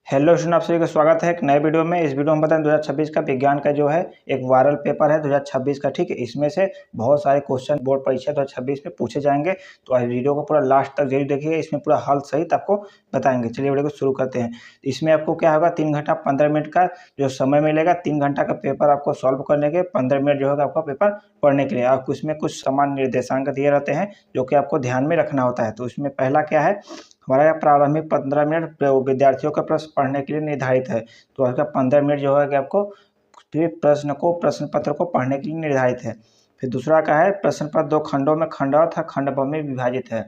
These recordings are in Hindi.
हेलो स्टूडेंट, आप सभी का स्वागत है एक नए वीडियो में। इस वीडियो में बताएं 2026 का विज्ञान का जो है एक वायरल पेपर है 2026 का। ठीक है, इसमें से बहुत सारे क्वेश्चन बोर्ड परीक्षा 2026 में पूछे जाएंगे, तो इस वीडियो को पूरा लास्ट तक जरूर देखिए। इसमें पूरा हल सहित आपको बताएंगे। चलिए वीडियो को शुरू करते हैं। इसमें आपको क्या होगा, 3 घंटा 15 मिनट का जो समय मिलेगा। 3 घंटा का पेपर आपको सॉल्व करने के, 15 मिनट जो होगा आपका पेपर पढ़ने के लिए। आपको इसमें कुछ समान निर्देशांक दिए रहते हैं जो कि आपको ध्यान में रखना होता है। तो इसमें पहला क्या है, हमारा प्रारंभिक 15 मिनट विद्यार्थियों का प्रश्न पढ़ने के लिए निर्धारित है। तो आपका 15 मिनट जो है कि आपको प्रश्न पत्र को पढ़ने के लिए निर्धारित है। फिर दूसरा का है, प्रश्न पत्र 2 खंडों में खंड था खंड ब में विभाजित है।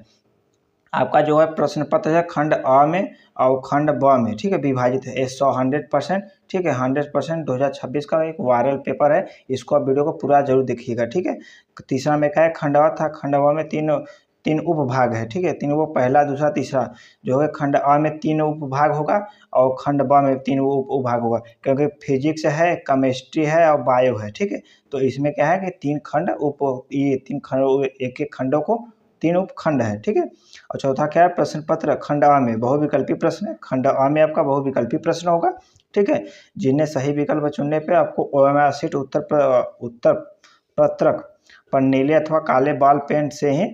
आपका जो है प्रश्न पत्र है खंड अ में और खंड ब में, ठीक है, विभाजित है। 100% ठीक है, 100% 2026 का एक वायरल पेपर है। इसको आप वीडियो को पूरा जरूर देखिएगा। ठीक है। तीसरा में क्या है, खंड अ था खंड ब में तीन उपभाग है। ठीक है, तीन वो पहला दूसरा तीसरा जो है खंड अ में 3 उपभाग होगा और खंड ब में 3 उपभाग होगा, क्योंकि फिजिक्स है, केमिस्ट्री है और बायो है। ठीक है, तो इसमें क्या है कि 3 खंड ये 3 खंड, एक एक खंडों को 3 उपखंड है। ठीक है। और चौथा क्या है, प्रश्न पत्र खंड अ में बहुविकल्पी प्रश्न है। खंड अ में आपका बहुविकल्पी प्रश्न होगा। ठीक है, जिन्हें सही विकल्प चुनने पे आपको ओएमआर शीट उत्तर पत्रक पर नीले अथवा काले बॉल पेन से ही,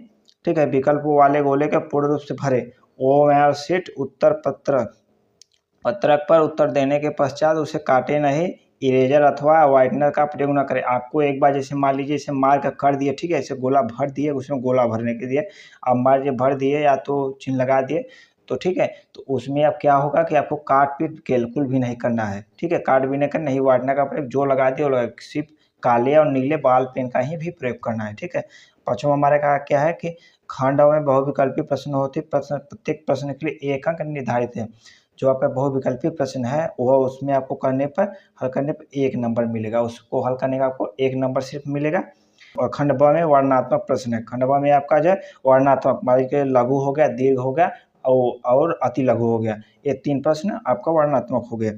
ठीक है, विकल्प वाले गोले के पूर्ण रूप से भरे। ओएमआर शीट उत्तर पत्रक पर उत्तर देने के पश्चात उसे काटे नहीं, इरेजर अथवा वाइटनर का प्रयोग न करें। आपको एक बार जैसे मान लीजिए इसे मार्क कर दिए, ठीक है, ऐसे गोला भर दिए, उसमें गोला भरने के लिए आप मार्क भर दिए या तो चिन्ह लगा दिए, तो ठीक है, तो उसमें अब क्या होगा कि आपको काट पीट बिल्कुल भी नहीं करना है। ठीक है, काट भी नहीं करना, नहीं वाइटनर का प्रयोग, जो लगा दिए वो लगा, सिर्फ काले और नीले बॉल पेन का ही भी प्रयोग करना है। ठीक है। पाँचवा हमारे का क्या है कि खंड में बहुविकल्पी प्रश्न होते, प्रत्येक प्रश्न के लिए 1 अंक निर्धारित है। जो आपका बहुविकल्पी प्रश्न है वह उसमें आपको हल करने पर 1 नंबर मिलेगा। उसको हल करने का आपको 1 नंबर सिर्फ मिलेगा। और खंड ब में वर्णनात्मक प्रश्न है। खंड ब में आपका जो है वर्णनात्मक, मान लीजिए लघु हो गया, दीर्घ हो गया और अति लघु हो गया, ये 3 प्रश्न आपका वर्णनात्मक हो गया।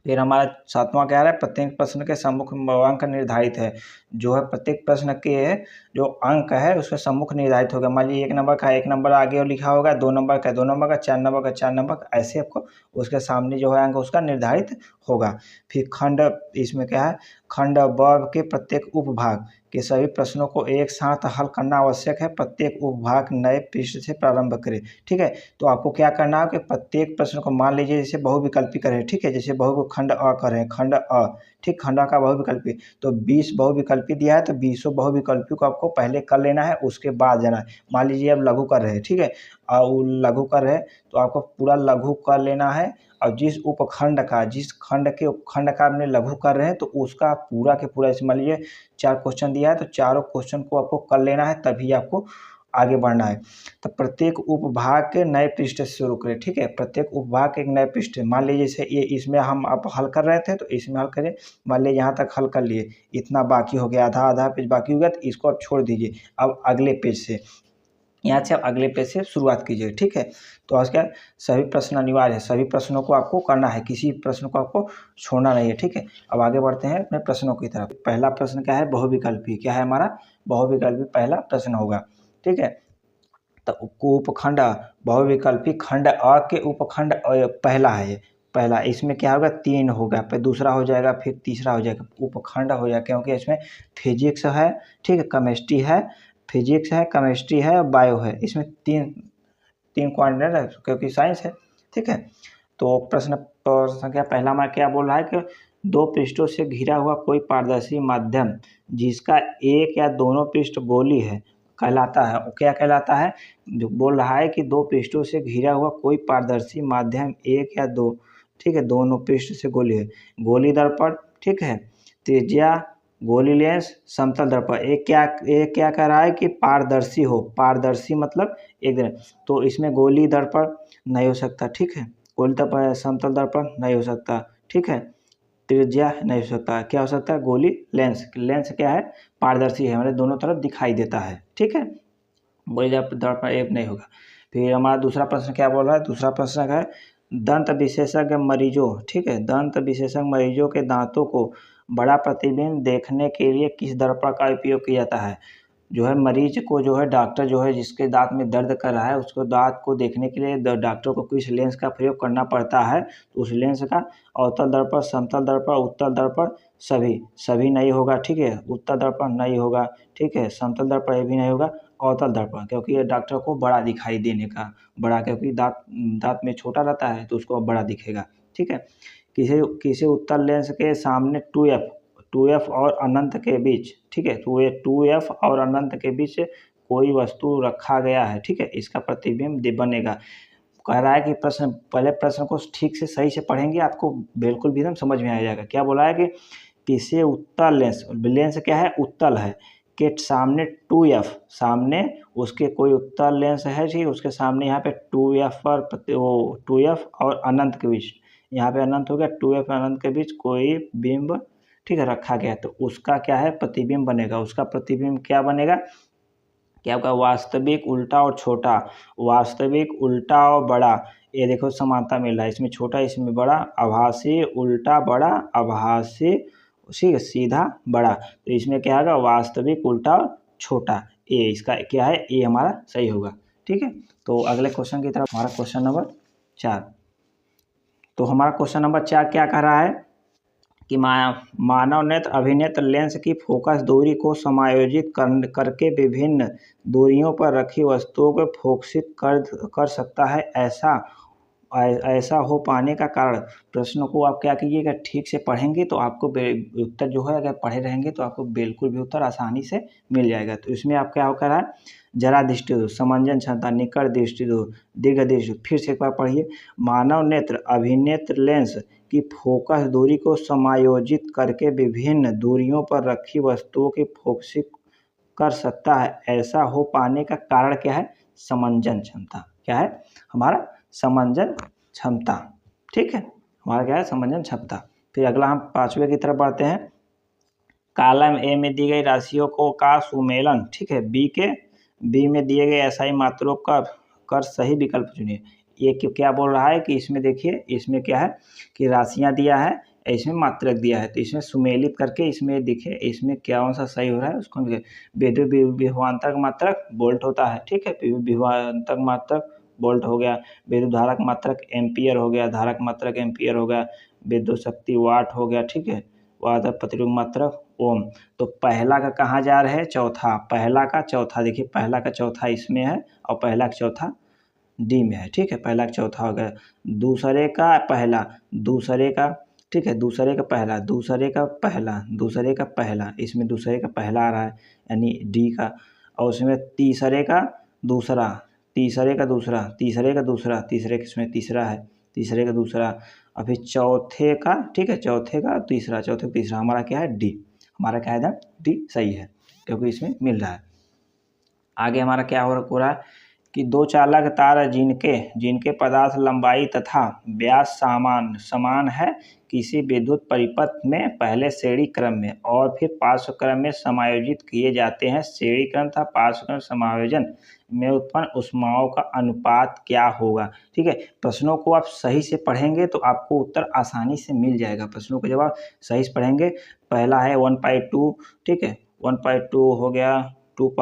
फिर हमारा 7वां क्या है, प्रत्येक प्रश्न के सम्मुख अंक निर्धारित है। जो है प्रत्येक प्रश्न के जो अंक है उसका सम्मुख निर्धारित होगा। मान लीजिए 1 नंबर का 1 नंबर आगे और लिखा होगा, 2 नंबर का 2 नंबर का, 4 नंबर का 4 नंबर का, ऐसे आपको उसके सामने जो है अंक उसका निर्धारित होगा। फिर खंड, इसमें क्या है, खंड ब के प्रत्येक उपभाग के सभी प्रश्नों को एक साथ हल करना आवश्यक है। प्रत्येक उपभाग नए पृष्ठ से प्रारंभ करें। ठीक है, तो आपको क्या करना है कि प्रत्येक प्रश्न को, मान लीजिए जैसे बहुविकल्पी करें, ठीक है, जैसे खंड अ करें, खंड अ, ठीक, खंड अ का बहुविकल्पी, तो 20 बहुविकल्पी दिया है तो 20 बहुविकल्पी को आपको पहले कर लेना है, उसके बाद जाना है। मान लीजिए आप लघु कर रहे हैं, ठीक है, और लघु कर रहे हैं तो आपको पूरा लघु कर लेना है। और जिस खंड के उपखंड का आपने लघु कर रहे हैं तो उसका पूरा के पूरा, जैसे मान लीजिए 4 क्वेश्चन दिया है तो चारों क्वेश्चन को आपको कर लेना है, तभी आपको आगे बढ़ना है। तो प्रत्येक उपभाग के नए पृष्ठ से शुरू करें। ठीक है, प्रत्येक उपभाग के एक नए पृष्ठ, मान लीजिए जैसे ये इसमें हम आप हल कर रहे थे तो इसमें हल करें। मान लीजिए यहाँ तक हल कर लिए, इतना बाकी हो गया, आधा पेज बाकी हो गया, तो इसको आप छोड़ दीजिए। अब अगले पेज से, यहाँ से आप अगले पेज से शुरुआत कीजिए। ठीक है, तो आज क्या, सभी प्रश्न अनिवार्य है, सभी प्रश्नों को आपको करना है, किसी प्रश्न को आपको छोड़ना नहीं है। ठीक है, अब आगे बढ़ते हैं अपने प्रश्नों की तरफ। पहला प्रश्न क्या है, बहुविकल्पी, क्या है हमारा, बहुविकल्पी पहला प्रश्न होगा। ठीक है, तो उपखंड बहुविकल्पी खंड अ के उपखंड पहला है ये, पहला, इसमें क्या होगा, 3 होगा, फिर दूसरा हो जाएगा, फिर तीसरा हो जाएगा, उपखंड हो जाएगा, क्योंकि इसमें फिजिक्स है, ठीक है, केमिस्ट्री है, फिजिक्स है, केमिस्ट्री है और बायो है। इसमें तीन क्वाड्रेंट है क्योंकि साइंस है। ठीक है, तो प्रश्न संख्या पहला में क्या बोल रहा है कि 2 पृष्ठों से घिरा हुआ कोई पारदर्शी माध्यम जिसका एक या दोनों पृष्ठ गोली है कहलाता है। वो क्या कहलाता है, जो बोल रहा है कि 2 पृष्ठों से घिरा हुआ कोई पारदर्शी माध्यम एक या दो, ठीक है, दोनों पृष्ठ से गोली है। गोली दर्पण, ठीक है, त्रिज्या, गोली लेंस, समतल दर्पण। एक क्या कह रहा है कि पारदर्शी हो, पारदर्शी मतलब एक दिन, तो इसमें गोली दर्पण नहीं हो सकता। ठीक है, गोली दर्पण, समतल दर्पण नहीं हो सकता। ठीक है, त्रिज्या नहीं हो सकता। क्या हो सकता है, गोली लेंस, लेंस क्या है, पारदर्शी है, हमारे दोनों तरफ दिखाई देता है। ठीक है, गोली दर्पण एक नहीं होगा। फिर हमारा दूसरा प्रश्न क्या बोल रहा है, दूसरा प्रश्न है, दंत विशेषज्ञ मरीजों, ठीक है, दंत विशेषज्ञ मरीजों के दांतों को बड़ा प्रतिबिंब देखने के लिए किस दर्पण का उपयोग किया जाता है। जो है मरीज को जो है डॉक्टर जो है जिसके दांत में दर्द कर रहा है उसको दांत को देखने के लिए डॉक्टर को किस लेंस का प्रयोग करना पड़ता है, तो उस लेंस का अवतल दर्पण, समतल दर्पण, उत्तल दर्पण सभी नहीं होगा, ठीक है। उत्तल दर्पण नहीं होगा, ठीक है। समतल दर्पण ये भी नहीं होगा, अवतल दर्पण, क्योंकि ये डॉक्टर को बड़ा दिखाई देने का, बड़ा क्योंकि दांत दांत में छोटा रहता है तो उसको बड़ा दिखेगा, ठीक है। किसी किसी उत्तल लेंस के सामने 2f और अनंत के बीच, ठीक है, तो ये 2f और अनंत के बीच कोई वस्तु रखा गया है, ठीक है, इसका प्रतिबिंब बनेगा। कह रहा है कि पहले प्रश्न को ठीक से सही से पढ़ेंगे आपको बिल्कुल भी एकदम समझ में आ जाएगा। क्या बोला है कि किसी उत्तल लेंस क्या है, उत्तल है, के सामने 2f, सामने उसके कोई उत्तल लेंस है जी, उसके सामने यहाँ पे 2f और 2f और अनंत के बीच, यहाँ पे अनंत हो गया, 2f अनंत के बीच कोई बिंब, ठीक है, रखा गया, तो उसका क्या है, प्रतिबिंब बनेगा। उसका प्रतिबिंब क्या बनेगा, क्या होगा, वास्तविक, उल्टा और छोटा, वास्तविक, उल्टा और बड़ा, ये देखो समानता मिल रहा है, इसमें छोटा इसमें बड़ा, आभासी, उल्टा, बड़ा, आभासी, ठीक है, सीधा, बड़ा, तो इसमें क्या होगा, वास्तविक, उल्टा और छोटा, ये इसका क्या है, ये हमारा सही होगा, ठीक है। तो अगले क्वेश्चन की तरफ, हमारा क्वेश्चन नंबर 4। तो हमारा क्वेश्चन नंबर 4 क्या कह रहा है कि मानव नेत्र अभिनेत्र लेंस की फोकस दूरी को समायोजित करके विभिन्न दूरियों पर रखी वस्तुओं को फोकसित कर सकता है, ऐसा हो पाने का कारण। प्रश्नों को आप क्या कीजिएगा, ठीक से पढ़ेंगे तो आपको उत्तर जो है, अगर पढ़े रहेंगे तो आपको बिल्कुल भी उत्तर आसानी से मिल जाएगा। तो इसमें आप क्या होकर रहा है, जरा दृष्टि दो, समंजन क्षमता, निकट दृष्टि दो, दीर्घ दृष्टि। फिर से एक बार पढ़िए, मानव नेत्र अभिनेत्र लेंस की फोकस दूरी को समायोजित करके विभिन्न दूरियों पर रखी वस्तुओं की फोकसित कर सकता है, ऐसा हो पाने का कारण क्या है, समंजन क्षमता। क्या है हमारा, समंजन क्षमता, ठीक है, हमारा क्या है, समंजन क्षमता। फिर अगला हम 5वें की तरफ बढ़ते हैं। कॉलम ए में दी गई राशियों को का सुमेलन, ठीक है, बी में दिए गए एसआई मात्रों का कर सही विकल्प चुनिए। ये क्या बोल रहा है कि इसमें देखिए, इसमें क्या है कि राशियां दिया है, इसमें मात्रक दिया है, तो इसमें सुमेलित करके इसमें दिखे, इसमें कौन सा सही हो रहा है उसको विद्युत विभवांतर मात्रक बोल्ट होता है, ठीक है, विभवांतर मात्रक बोल्ट हो गया, विद्युत धारक मात्रक एम्पियर हो गया, धारक मात्रक एम्पियर हो गया, विद्युत शक्ति वाट हो गया, ठीक है, वाट प्रतिरोध मात्रक ओम। तो पहला का कहाँ जा रहे हैं, चौथा, पहला का चौथा, देखिए पहला का चौथा इसमें है और पहला का चौथा डी में है, ठीक है, पहला का चौथा हो गया। दूसरे का पहला, दूसरे का, ठीक है, दूसरे का पहला, दूसरे का पहला, दूसरे का पहला, इसमें दूसरे का पहला आ रहा है यानी डी का, और उसमें तीसरे का दूसरा, तीसरे का दूसरा, तीसरे का दूसरा, तीसरे इसमें तीसरा है, तीसरे का दूसरा, और फिर चौथे का, ठीक है, चौथे का तीसरा, चौथे का तीसरा, हमारा क्या है, डी, हमारा क्या है, डी सही है क्योंकि इसमें मिल रहा है। आगे हमारा क्या हो रहा है कि दो चालक तार जिनके पदार्थ लंबाई तथा व्यास समान है, किसी विद्युत परिपथ में पहले श्रेणी क्रम में और फिर पार्श्व क्रम में समायोजित किए जाते हैं। श्रेणी क्रम तथा पार्श्व क्रम समायोजन में उत्पन्न ऊष्माओं का अनुपात क्या होगा, ठीक है। प्रश्नों को आप सही से पढ़ेंगे तो आपको उत्तर आसानी से मिल जाएगा। प्रश्नों का जवाब सही से पढ़ेंगे। पहला है 1/2, ठीक है, 1/2 हो गया, 2/2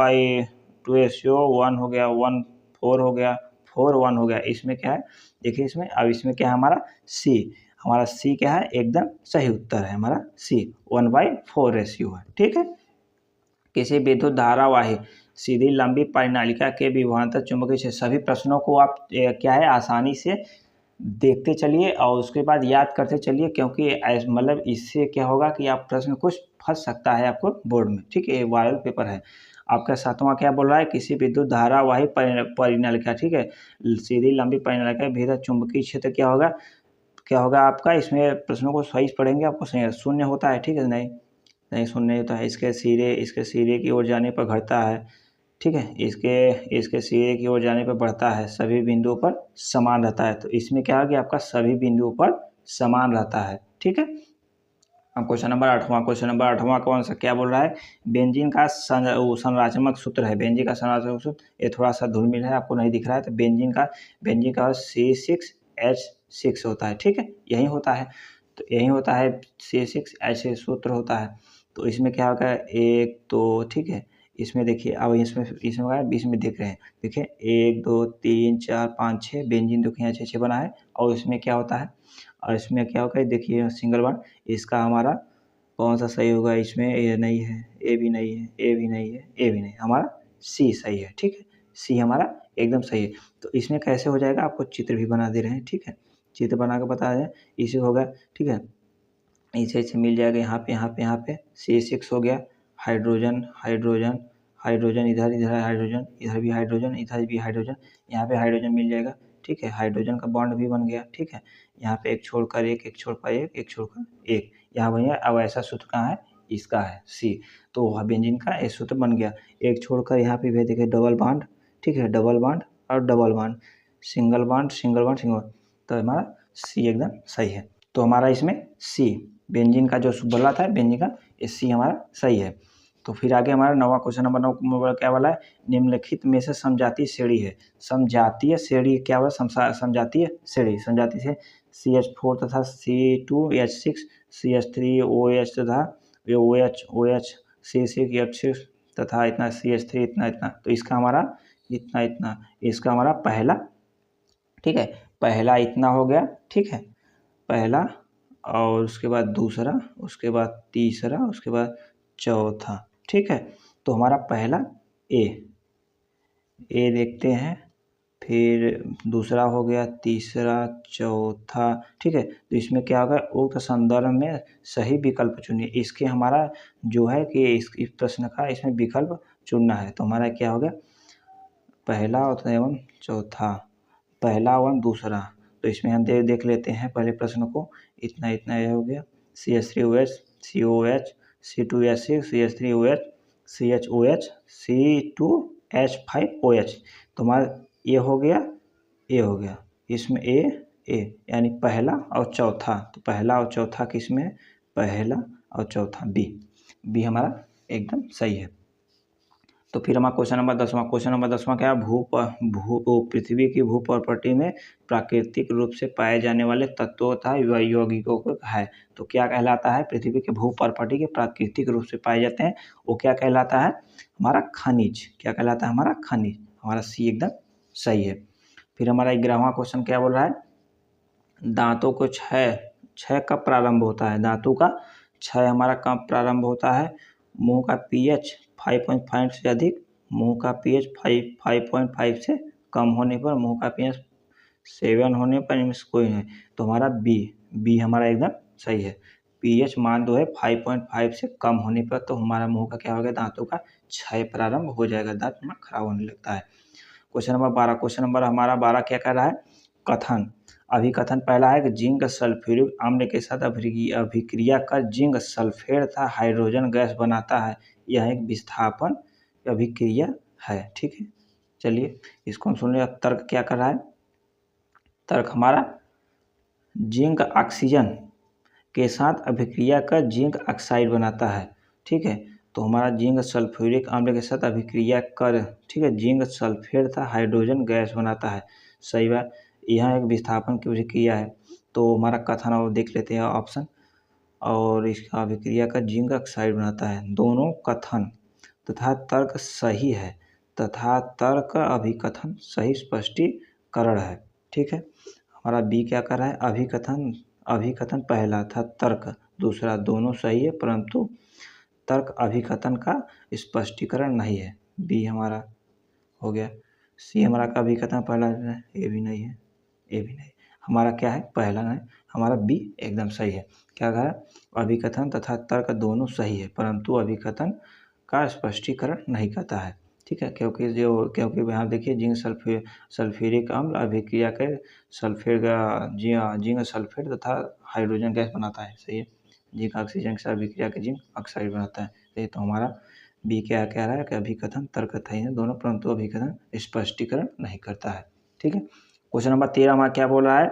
1 हो गया, 1/4 हो गया, 4/1 हो गया। इसमें क्या है देखिए, इसमें अब इसमें क्या है हमारा सी, हमारा सी क्या है, एकदम सही उत्तर है हमारा सी, 1/4 रेशियो है, ठीक है। किसी विद्युत धारावाही सीधी लंबी परिनालिका के विभवांतर चुंबकीय क्षेत्र, सभी प्रश्नों को आप क्या है आसानी से देखते चलिए और उसके बाद याद करते चलिए, क्योंकि मतलब इससे क्या होगा कि आप प्रश्न कुछ फंस सकता है आपको बोर्ड में, ठीक है, ये वायरल पेपर है। आपका 7वां क्या बोल रहा है, किसी विद्युत धारावाही परिनालिका, ठीक है, सीधी लंबी परिनालिका भीतर चुंबकीय क्षेत्र क्या होगा आपका, इसमें प्रश्नों को सही पढ़ेंगे आपको सही शून्य होता है, ठीक है, नहीं शून्य होता है, इसके सिरे की ओर जाने पर घटता है, ठीक है, इसके सिरे की ओर जाने पर बढ़ता है, सभी बिंदुओं पर समान रहता है। तो इसमें क्या है कि आपका सभी बिंदुओं पर समान रहता है, ठीक है। अब क्वेश्चन नंबर 8वां कौन सा क्या बोल रहा है, बेंजीन का संरचनात्मक सूत्र है, बेंजीन का संरचनात्मक सूत्र, ये थोड़ा सा धूमिल है आपको नहीं दिख रहा है, तो बेंजीन का C6H6 होता है, ठीक है, यही होता है, तो यही होता है C6H6 सूत्र होता है। तो इसमें क्या होगा, एक तो ठीक है, इसमें देखिए अब इसमें देख रहे हैं, देखिए 1 2 3 4 5 6 बेंजीन देखिए यहाँ 6 बना है। और इसमें क्या होता है, और इसमें क्या होगा देखिए सिंगल बॉन्ड, इसका हमारा कौन सा सही होगा, इसमें ए नहीं है, ए भी नहीं है, ए भी नहीं है, ए भी नहीं, हमारा सी सही है। ठीक है, सी हमारा एकदम सही है। तो इसमें कैसे हो जाएगा, आपको चित्र भी बना दे रहे हैं। ठीक है, चित्र बना के बता दें, इसे होगा। ठीक है, इसे मिल जाएगा यहाँ पे C6 हो गया, हाइड्रोजन हाइड्रोजन हाइड्रोजन, इधर है हाइड्रोजन, इधर भी हाइड्रोजन, इधर भी हाइड्रोजन, यहाँ पे हाइड्रोजन मिल जाएगा। ठीक है, हाइड्रोजन का बॉन्ड भी बन गया। ठीक है, यहाँ पे एक छोड़कर एक छोड़कर एक छोड़कर एक, यहाँ भैया अब ऐसा सूत्र कहाँ है, इसका है सी। तो वह बेंजीन का ये सूत्र बन गया। एक छोड़कर यहाँ पे भी देखिए डबल बॉन्ड। ठीक है, डबल बॉन्ड और double bond, single bond single bond single bond, तो हमारा सी एकदम सही है। तो हमारा इसमें सी बेंजीन का जो बोला था बेंजीन का, ये सी हमारा सही है। तो फिर आगे हमारा नवा क्वेश्चन नंबर 9 क्या वाला है, निम्नलिखित में से समजातीय श्रेणी है। समजातीय श्रेणी क्या हुआ, समजातीय श्रेणी, समजातीय से CH4 तथा C2H6 CH3OH तथा OH C6H6 तथा इतना CH3 इतना इतना, तो इसका हमारा इतना इतना, इसका हमारा पहला, ठीक है, पहला इतना हो गया। ठीक है, पहला, और उसके बाद दूसरा, उसके बाद तीसरा, उसके बाद चौथा। ठीक है, तो हमारा पहला ए देखते हैं, फिर दूसरा हो गया, तीसरा, चौथा। ठीक है, तो इसमें क्या होगा, उक्त संदर्भ में सही विकल्प चुनिए। इसके हमारा जो है कि इस प्रश्न का इसमें विकल्प चुनना है। तो हमारा क्या हो गया, पहला एवं चौथा, पहला एवं दूसरा। तो इसमें हम देख लेते हैं पहले प्रश्न को, इतना इतना ये हो गया, CH3OH COH C2H6 CH3OH CHOH C2H5OH। तो हमारा ये हो गया, ये हो गया, इसमें ए यानी पहला और चौथा। तो पहला और चौथा किस में है, पहला और चौथा बी हमारा एकदम सही है। तो फिर हमारा क्वेश्चन नंबर 10वां क्या है, पृथ्वी की भू प्रॉपर्टी में प्राकृतिक रूप से पाए जाने वाले तत्वों तथा यौगिकों को है। तो क्या कहलाता है, पृथ्वी के भू प्रॉपर्टी के प्राकृतिक रूप से पाए जाते हैं, वो क्या कहलाता है, हमारा खनिज। क्या कहलाता है, हमारा खनिज। हमारा सी एकदम सही है। फिर हमारा 11वां क्वेश्चन क्या बोल रहा है, दांतों को क्षय कब प्रारंभ होता है, दांतों का क्षय हमारा कब प्रारंभ होता है, मुंह का pH 5.5 से अधिक, मुंह का pH 5.5 से कम होने पर, मुंह का pH 7 होने पर, इनमें से कोई नहीं। तो हमारा बी हमारा एकदम सही है। pH मान दो है 5.5 से कम होने पर, तो हमारा मुंह का क्या होगा, दांतों का क्षय प्रारंभ हो जाएगा, दांत हमारा खराब होने लगता है। क्वेश्चन नंबर 12, क्वेश्चन नंबर हमारा 12 क्या कर रहा है, कथन। अभिकथन पहला है कि जिंक सल्फ्यूरिक अम्ल के साथ अभिक्रिया कर जिंक सल्फेट तथा हाइड्रोजन गैस बनाता है, यह एक विस्थापन अभिक्रिया है। ठीक है, चलिए इसको हम सुन लें। अब तर्क क्या कर रहा है, तर्क हमारा जिंक ऑक्सीजन के साथ अभिक्रिया कर जिंक ऑक्साइड बनाता है। ठीक है, तो हमारा जिंक सल्फ्यूरिक अम्ल के साथ अभिक्रिया कर, ठीक है, जिंक सल्फेट तथा हाइड्रोजन गैस बनाता है। सही बात, यह एक विस्थापन की अभिक्रिया है। तो हमारा कथन और देख लेते हैं ऑप्शन, और इसका अभिक्रिया का जिंक ऑक्साइड बनाता है। दोनों कथन तथा तर्क सही है, तथा तर्क अभिकथन सही स्पष्टीकरण है। ठीक है, हमारा बी क्या कर रहा है, अभिकथन पहला था, तर्क दूसरा, दोनों सही है, परंतु तर्क अभिकथन का स्पष्टीकरण नहीं है। बी हमारा हो गया। सी हमारा का अभिकथन पहला है, ए भी नहीं है, ए भी नहीं, हमारा क्या है, पहला नहीं, हमारा बी एकदम सही है। क्या कहा, अभिकथन तथा तर्क दोनों सही है, परंतु अभिकथन का स्पष्टीकरण नहीं करता है। ठीक है, क्योंकि यहाँ देखिए जिंक सल्फ्यूरिक अम्ल अभिक्रिया के सल्फेट जिंक सल्फेट तथा हाइड्रोजन गैस बनाता है। सही है, जिंक ऑक्सीजन के साथ अभिक्रिया के जिंक ऑक्साइड बनाता है। सही, तो हमारा बी क्या कह रहा है कि अभिकथन तर्क सही है दोनों, परंतु अभिकथन स्पष्टीकरण नहीं करता है। ठीक है, क्वेश्चन नंबर 13 हमारा क्या बोल रहा है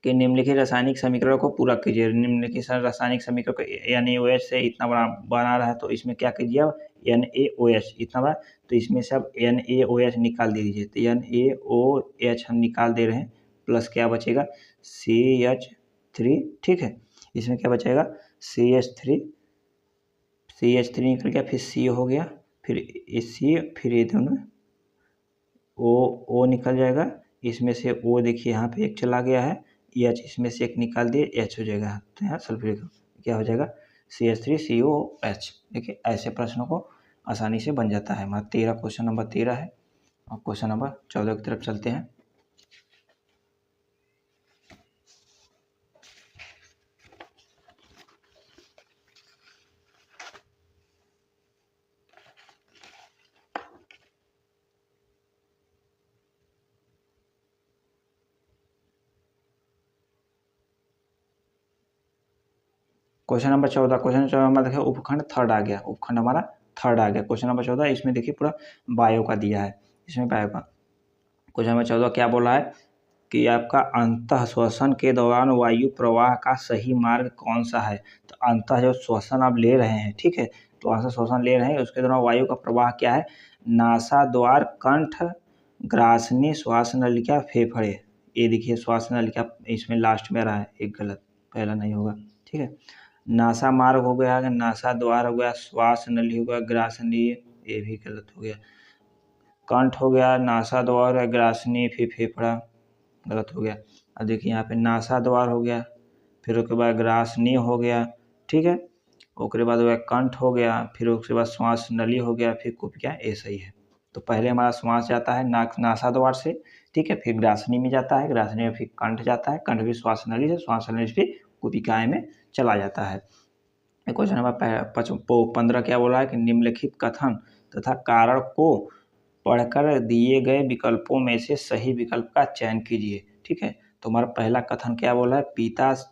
कि निम्नलिखित रासायनिक समीकरण को पूरा कीजिए। निम्नलिखित रासायनिक समीकरण को NaOH से इतना बना रहा है, तो इसमें क्या कीजिए, NaOH इतना बड़ा, तो इसमें से अब NaOH निकाल दे दीजिए। तो NaOH हम निकाल दे रहे हैं, प्लस क्या बचेगा, CH3। ठीक है, इसमें क्या बचेगा, CH3 निकल गया, फिर C हो गया, फिर इसी, फिर ये दोनों ओ निकल जाएगा, इसमें से ओ देखिए यहाँ पे एक चला गया है, एच इसमें से एक निकाल दिए, एच हो जाएगा, तो यहाँ सल्फ्यूरिक क्या हो जाएगा CH3COH। देखिए ऐसे प्रश्नों को आसानी से बन जाता है। हमारा 13 क्वेश्चन नंबर 13 है। और क्वेश्चन नंबर 14 की तरफ चलते हैं। क्वेश्चन नंबर 14, क्वेश्चन 14 हमारा देखिए उपखंड थर्ड आ गया, उपखंड हमारा थर्ड आ गया। क्वेश्चन नंबर 14 इसमें देखिए पूरा बायो का दिया है, इसमें बायो का। क्वेश्चन नंबर 14 क्या बोला है कि आपका अंतः श्वसन के दौरान वायु प्रवाह का सही मार्ग कौन सा है। तो अंतः जो श्वसन आप ले रहे हैं, ठीक है, तो वहाँ से श्वसन ले रहे हैं, उसके दौरान वायु का प्रवाह क्या है, नासा द्वार, कंठ, ग्रासनी, श्वास नलिका, फेफड़े। ये देखिए श्वास नलिका इसमें लास्ट में रहा है, एक गलत, पहला नहीं होगा, ठीक है। नासा मार्ग हो गया, नासा द्वार हो गया, श्वास नली हो गया, ग्रासनी, ये भी गलत हो गया, कंठ हो गया, नासा द्वार, ग्रासनी, फिर फेफड़ा, गलत हो गया। अब देखिए यहाँ पे नासा द्वार हो गया, फिर उसके बाद ग्रासनी हो गया, ठीक है, उसके बाद हो गया कंठ हो गया, फिर उसके बाद श्वास नली हो गया, फिर कुपिका, ये सही है। तो पहले हमारा श्वास जाता है नासा द्वार से, ठीक है, फिर ग्रासनी में जाता है, ग्रासनी में फिर कंठ जाता है, कंठ भी श्वास नली से, श्वास नली से फिर कुपिकाएँ में चला जाता है। क्वेश्चन नंबर 15 क्या बोला है कि निम्नलिखित कथन तथा कारण को पढ़कर दिए गए विकल्पों में से सही विकल्प का चयन कीजिए, ठीक है। तो हमारा पहला कथन क्या बोला है,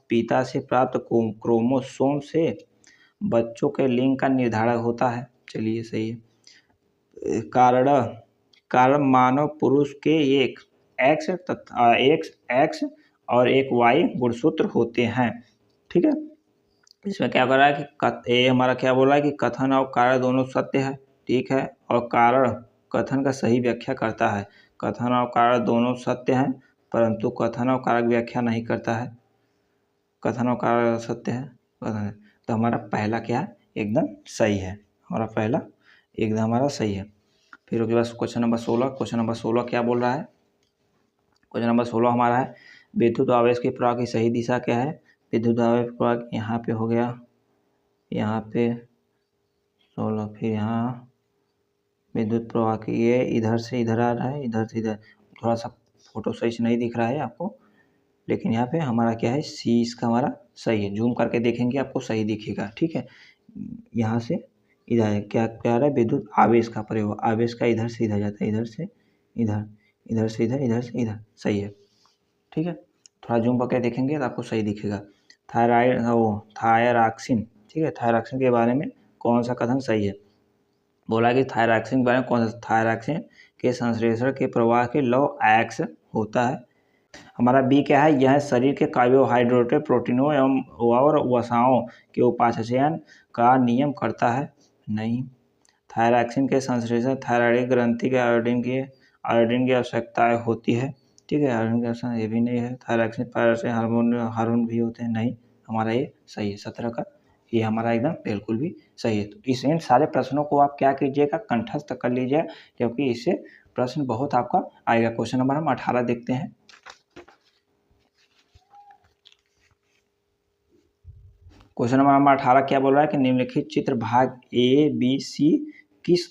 पिता से प्राप्त क्रोमोसोम से बच्चों के लिंग का निर्धारण होता है, चलिए सही है। कारण मानव पुरुष के एक एक्स तथा एक्स और एक वाई गुणसूत्र होते हैं, ठीक है। इसमें क्या कर रहा है कि ये हमारा क्या बोल रहा है कि कथन और कारण दोनों सत्य है, ठीक है, और कारण कथन का सही व्याख्या करता है। कथन और कारण दोनों सत्य हैं, परंतु कथन और कारण व्याख्या नहीं करता है। कथन और कारण सत्य है, तो हमारा पहला क्या है, एकदम सही है, हमारा पहला एकदम हमारा सही है। फिर उसके बाद क्वेश्चन नंबर 16, क्वेश्चन नंबर 16 क्या बोल रहा है, क्वेश्चन नंबर 16 हमारा है विद्युत आवेश के प्रवाह की सही दिशा क्या है। विद्युत आवेश प्रवाह यहाँ पे हो गया, यहाँ पे 16, फिर यहाँ विद्युत प्रवाह की ये इधर से इधर आ रहा है, इधर से इधर, थोड़ा सा फोटो सही से नहीं दिख रहा है आपको, लेकिन यहाँ पे हमारा क्या है सी, इसका हमारा सही है, जूम करके देखेंगे आपको सही दिखेगा, ठीक है। यहाँ से इधर है, क्या क्या आ रहा है, विद्युत आवेश का प्रयोग, आवेश का इधर से इधर जाता है, इधर से इधर, इधर से इधर, इधर से इधर, सही है, ठीक है। थोड़ा जूम करके देखेंगे तो आपको सही दिखेगा। थायरॉक्सिन, ठीक है, थायरॉक्सिन के बारे में कौन सा कथन सही है। बोला कि थायरॉक्सिन के बारे में कौन सा, थायरॉक्सिन के संश्लेषण के प्रवाह के लौ एक्स होता है। हमारा बी क्या है, यह शरीर के कार्बोहाइड्रेट, प्रोटीनों एवं और वसाओं के उपाचयन का नियम करता है, नहीं। थायरॉक्सिन के संश्लेषण थायराइड ग्रंथि के आयोडीन की आवश्यकता होती है, ठीक है, आयोडीन की आवश्यकता ये भी नहीं है। थायरॉक्सिन पायरोसिन हार्मोन भी होते हैं, नहीं, हमारा ये सही है 17 का, ये हमारा एकदम बिल्कुल भी सही है। तो इन सारे प्रश्नों को आप क्या कीजिएगा, कंठस्थ कर लीजिए, क्योंकि इससे प्रश्न बहुत आपका आएगा। क्वेश्चन नंबर हम 18 देखते हैं। क्वेश्चन नंबर 18 क्या बोल रहा है कि निम्नलिखित चित्र भाग ABC किस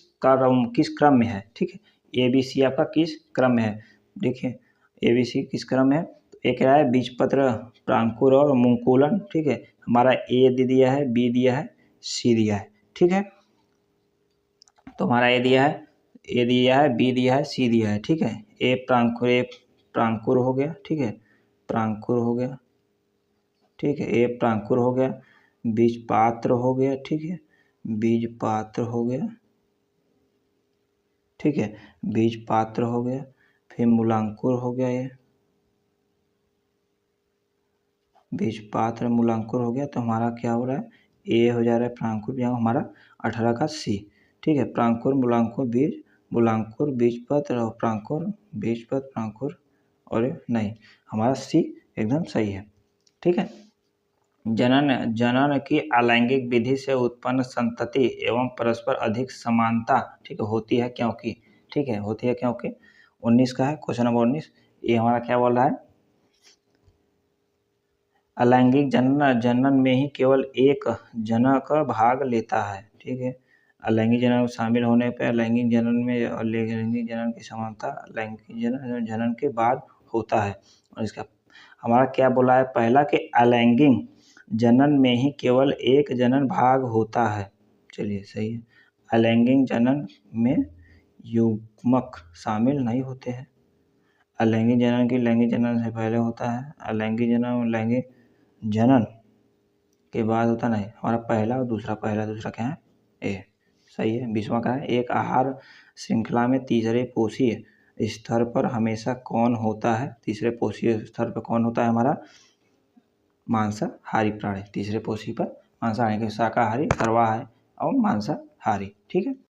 क्रम में है, ठीक है। ABC आपका किस क्रम में है, देखिए ABC किस क्रम में है। तो एक रहा है बीजपत्र, प्रांकुर और मुंकुलन, ठीक है, हमारा A दे दिया है, B दिया है, C दिया है, ठीक है। तो हमारा A दिया है, B दिया है, C दिया है, ठीक है। A प्रांकुर हो गया, ठीक है, प्रांकुर हो गया, ठीक है, A प्रांकुर हो गया, बीज पात्र हो गया, ठीक है, बीज पात्र हो गया, ठीक है, बीज पात्र हो गया, फिर मूलांकुर हो गया, ये बीज पात्र मूलांकुर हो गया। तो हमारा क्या हो रहा है, ए हो जा रहा है प्रांकुर, यहाँ हमारा 18 का सी, ठीक है, प्रांकुर मूलांकुर बीज, मूलांकुर बीज पत्र और प्रांकुर बीज पत्र प्रांकुर, और नहीं, हमारा सी एकदम सही है, ठीक है। जनन जनन की अलैंगिक विधि से उत्पन्न संतति एवं परस्पर अधिक समानता, ठीक है, होती है क्योंकि, ठीक है, होती है क्योंकि 19 का है क्वेश्चन नंबर 19। ये हमारा क्या बोल रहा है, अलैंगिक जनन जनन में ही केवल एक जनक भाग लेता है, ठीक है। अलैंगिक जनन में शामिल होने पर अलैंगिक जनन में और लैंगिक जनन की समानता लैंगिक जनन जनन के बाद होता है। और इसका हमारा क्या बोला है, पहला कि अलैंगिक जनन में ही केवल एक जनन भाग होता है, चलिए सही है। अलैंगिक जनन में युग्मक शामिल नहीं होते हैं। अलैंगिक जनन की लैंगिक जनन से पहले होता है, अलैंगिक जनन लैंगिक जनन के बाद होता नहीं। हमारा पहला और दूसरा, पहला दूसरा क्या है, ए, सही है। 20वां का है, एक आहार श्रृंखला में तीसरे पोषीय स्तर पर हमेशा कौन होता है, तीसरे पोषीय स्तर पर कौन होता है, हमारा मांसाहारी प्राणी। तीसरे पोषी पर मांसाहारी, शाकाहारी सर्वाहारी और मांसाहारी, ठीक है।